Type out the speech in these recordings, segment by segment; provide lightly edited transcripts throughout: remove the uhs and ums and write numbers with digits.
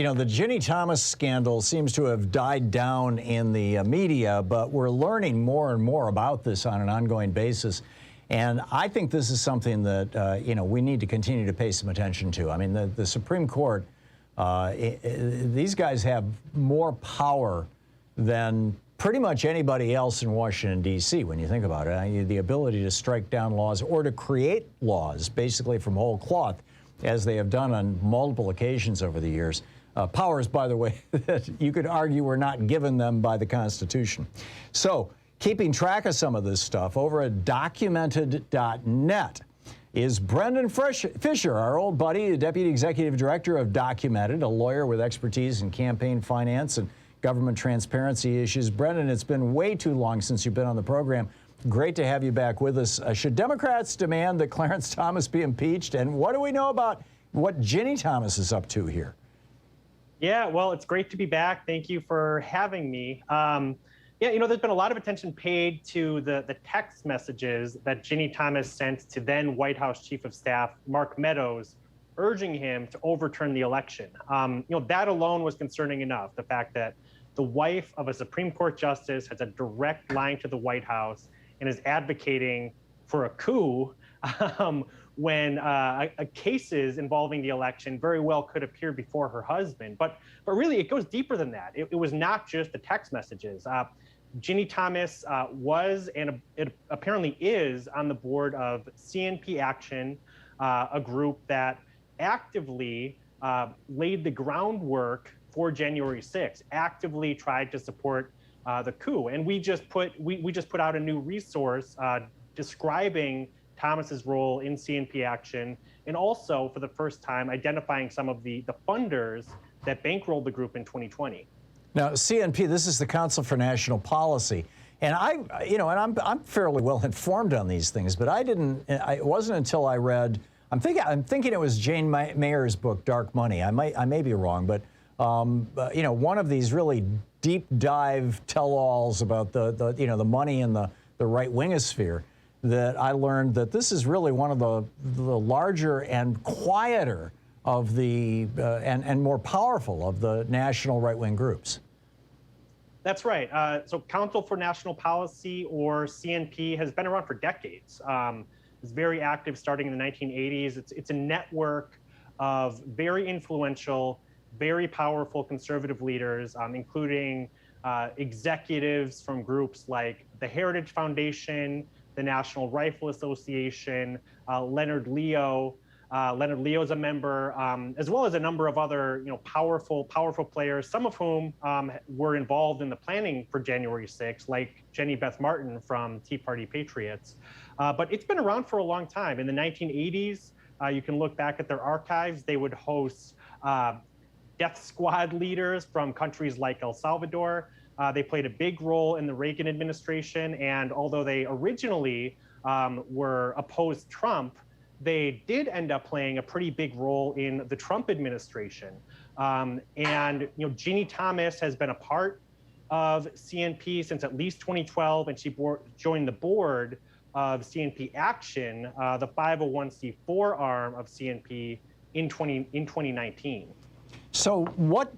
You know, the Ginni Thomas scandal seems to have died down in the media, but we're learning more and more about this on an ongoing basis. And I think this is something that, you know, we need to continue to pay some attention to. I mean, the Supreme Court, these guys have more power than pretty much anybody else in Washington, D.C., when you think about it. The ability to strike down laws or to create laws, basically from whole cloth, as they have done on multiple occasions over the years. Powers, by the way, that you could argue were not given them by the Constitution. So, keeping track of some of this stuff over at documented.net is Brendan Fischer, our old buddy, the Deputy Executive Director of Documented, a lawyer with expertise in campaign finance and government transparency issues. Brendan, it's been way too long since you've been on the program. Great to have you back with us. Should Democrats demand that Clarence Thomas be impeached? And what do we know about what Ginni Thomas is up to here? Yeah, well, it's great to be back. Thank you for having me. Yeah, you know, there's been a lot of attention paid to the text messages that Ginni Thomas sent to then White House Chief of Staff Mark Meadows, urging him to overturn the election. You know, that alone was concerning enough. The fact that the wife of a Supreme Court justice has a direct line to the White House and is advocating for a coup when cases involving the election very well could appear before her husband. But really, it goes deeper than that. It was not just the text messages. Ginni Thomas was, and it apparently is, on the board of CNP Action, a group that actively laid the groundwork for January 6th, actively tried to support the coup. And we just put out a new resource describing Thomas's role in CNP Action, and also for the first time identifying some of the funders that bankrolled the group in 2020. Now, CNP, this is the Council for National Policy, and I'm fairly well informed on these things, but it wasn't until I read, I'm thinking it was Jane Mayer's book, Dark Money. I may be wrong, but you know, one of these really deep dive tell-alls about the money in the right wingosphere, that I learned that this is really one of the larger and quieter of the and more powerful of the national right-wing groups. That's right. So Council for National Policy, or CNP, has been around for decades. It's very active starting in the 1980s. It's a network of very influential, very powerful conservative leaders, including executives from groups like the Heritage Foundation, the National Rifle Association, Leonard Leo. Leonard Leo is a member, as well as a number of other, powerful players, some of whom were involved in the planning for January 6th, like Jenny Beth Martin from Tea Party Patriots. But it's been around for a long time. In the 1980s, you can look back at their archives. They would host death squad leaders from countries like El Salvador. They played a big role in the Reagan administration, and although they originally were opposed Trump, they did end up playing a pretty big role in the Trump administration. And Ginni Thomas has been a part of CNP since at least 2012, and she joined the board of CNP Action, the 501c4 arm of CNP, in 2019. So what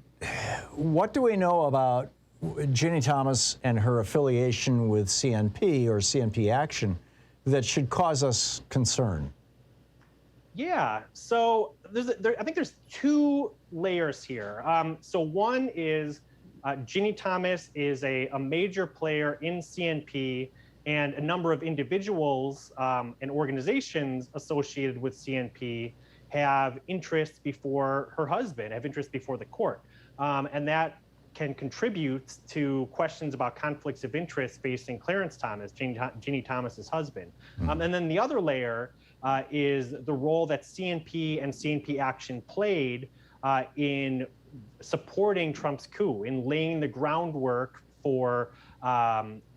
do we know about Ginni Thomas and her affiliation with CNP or CNP Action that should cause us concern? Yeah, so I think there's two layers here. So one is Ginni Thomas is a major player in CNP, and a number of individuals and organizations associated with CNP have interests before her husband, have interests before the court. And that can contribute to questions about conflicts of interest facing Clarence Thomas, Ginni Thomas's husband. And then the other layer is the role that CNP and CNP Action played in supporting Trump's coup, in laying the groundwork for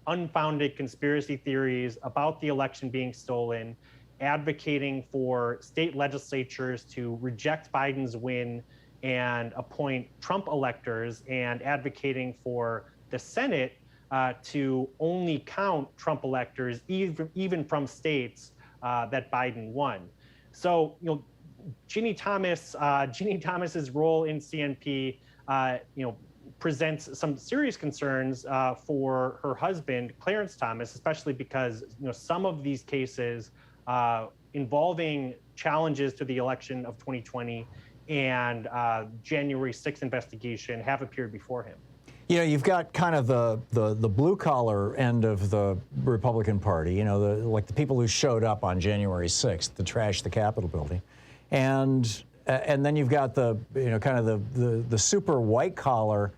unfounded conspiracy theories about the election being stolen, advocating for state legislatures to reject Biden's win and appoint Trump electors, and advocating for the Senate to only count Trump electors, even from states that Biden won. So, Ginni Thomas's role in CNP, presents some serious concerns for her husband, Clarence Thomas, especially because some of these cases involving challenges to the election of 2020 and January 6th investigation have appeared before him. You've got kind of the blue collar end of the Republican Party, like the people who showed up on January 6th to trash the Capitol building. And then you've got the kind of the super white collar.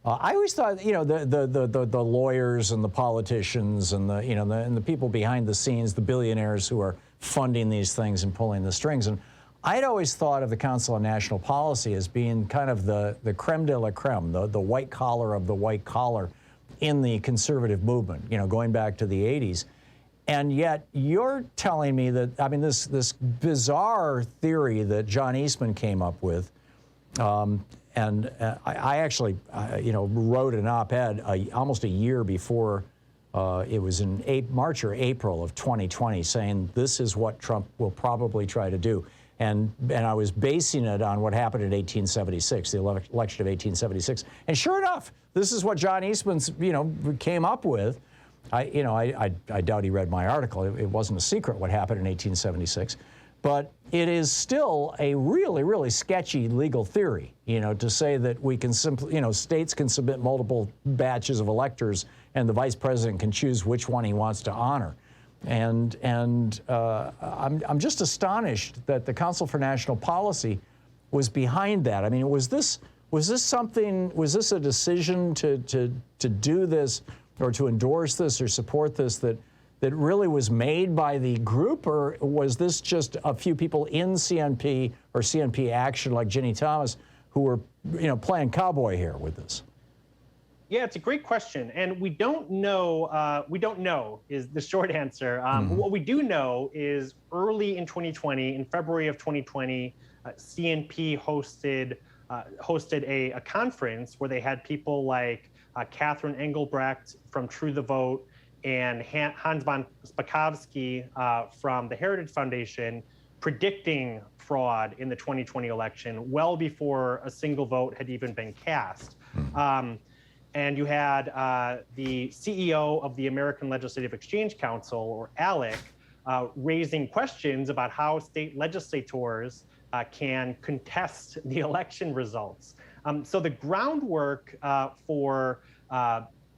I always thought the lawyers and the politicians and the people behind the scenes, the billionaires who are funding these things and pulling the strings. And I'd always thought of the Council on National Policy as being kind of the creme de la creme, the white collar of the white collar in the conservative movement, going back to the 80s. And yet you're telling me that, this bizarre theory that John Eastman came up with, and I actually, wrote an op-ed almost a year before it was in March or April of 2020 saying this is what Trump will probably try to do. And I was basing it on what happened in 1876, the election of 1876. And sure enough, this is what John Eastman, came up with. I doubt he read my article. It wasn't a secret what happened in 1876. But it is still a really, really sketchy legal theory, to say that we can simply, states can submit multiple batches of electors and the vice president can choose which one he wants to honor. And I'm just astonished that the Council for National Policy was behind that. Was this a decision to do this or to endorse this or support this that really was made by the group, or was this just a few people in CNP or CNP Action like Ginni Thomas who were playing cowboy here with this? Yeah, it's a great question, and we don't know. We don't know is the short answer. What we do know is early in 2020, in February of 2020, CNP hosted a conference where they had people like Catherine Engelbrecht from True the Vote and Hans von Spakovsky from the Heritage Foundation predicting fraud in the 2020 election well before a single vote had even been cast. And you had the CEO of the American Legislative Exchange Council, or ALEC, raising questions about how state legislators can contest the election results. So the groundwork for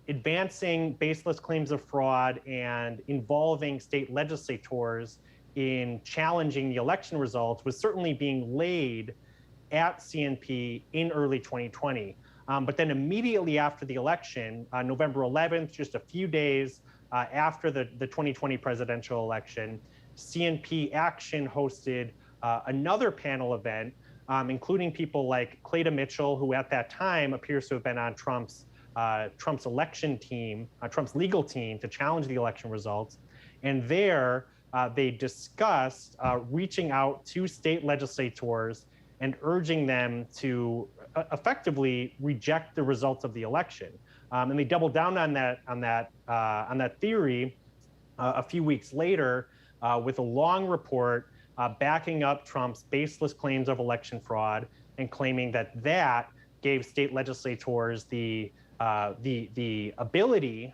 advancing baseless claims of fraud and involving state legislators in challenging the election results was certainly being laid at CNP in early 2020. But then immediately after the election, November 11th, just a few days after the 2020 presidential election, CNP Action hosted another panel event, including people like Cleta Mitchell, who at that time appears to have been on Trump's election team, Trump's legal team to challenge the election results. And there they discussed reaching out to state legislators and urging them to effectively reject the results of the election. And they doubled down on that theory a few weeks later with a long report backing up Trump's baseless claims of election fraud and claiming that gave state legislators the ability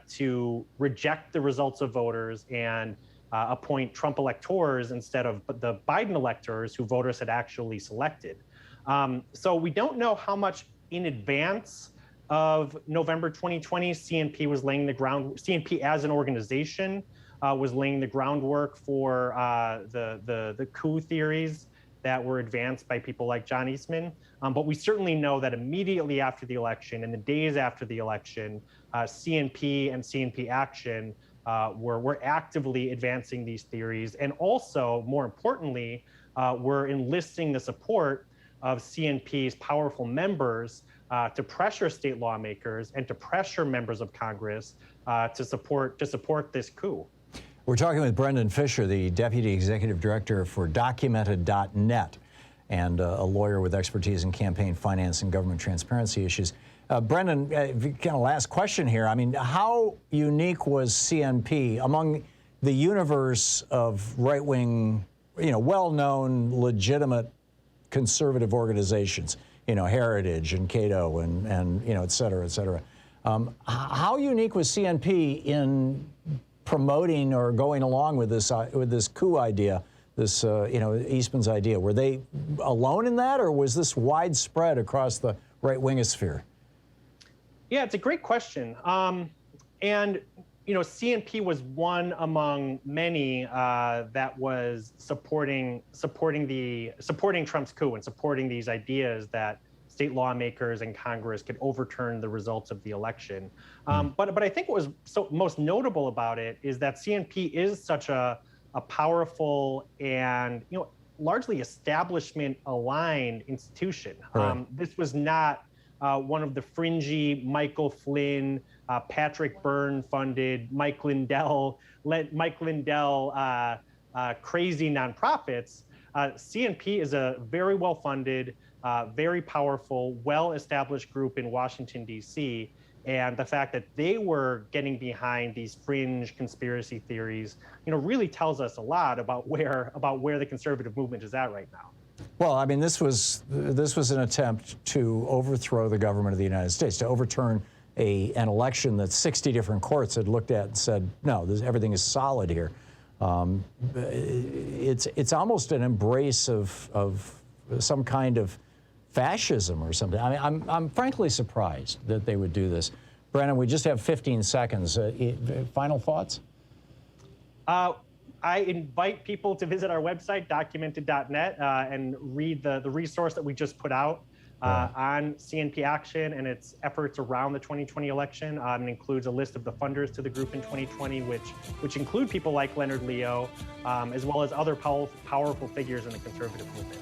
to reject the results of voters and appoint Trump electors instead of the Biden electors who voters had actually selected. So we don't know how much in advance of November 2020 CNP was laying the ground. CNP as an organization was laying the groundwork for the coup theories that were advanced by people like John Eastman. But we certainly know that immediately after the election and the days after the election, CNP and CNP Action were actively advancing these theories, and also, more importantly, were enlisting the support of CNP's powerful members to pressure state lawmakers and to pressure members of Congress to support this coup. We're talking with Brendan Fischer, the Deputy Executive Director for Documented.net and a lawyer with expertise in campaign finance and government transparency issues. Brendan, kind of last question here. How unique was CNP among the universe of right-wing well-known, legitimate conservative organizations, Heritage and Cato and et cetera, et cetera. How unique was CNP in promoting or going along with this coup idea, this Eastman's idea? Were they alone in that, or was this widespread across the right-wingosphere? Yeah, it's a great question. And CNP was one among many that was supporting Trump's coup and supporting these ideas that state lawmakers and Congress could overturn the results of the election. But I think what was most notable about it is that CNP is such a powerful and largely establishment-aligned institution. Right. This was not one of the fringy Michael Flynn, Patrick Byrne-funded, Mike Lindell crazy nonprofits. CNP is a very well-funded, very powerful, well-established group in Washington, D.C., and the fact that they were getting behind these fringe conspiracy theories, really tells us a lot about where the conservative movement is at right now. Well, I mean, this was an attempt to overthrow the government of the United States, to overturn an election that 60 different courts had looked at and said, no, everything is solid here. It's almost an embrace of some kind of fascism or something. I mean, I'm frankly surprised that they would do this. Brendan, we just have 15 seconds. Final thoughts? I invite people to visit our website, documented.net, and read the resource that we just put out on CNP Action and its efforts around the 2020 election. It includes a list of the funders to the group in 2020, which include people like Leonard Leo, as well as other powerful figures in the conservative movement.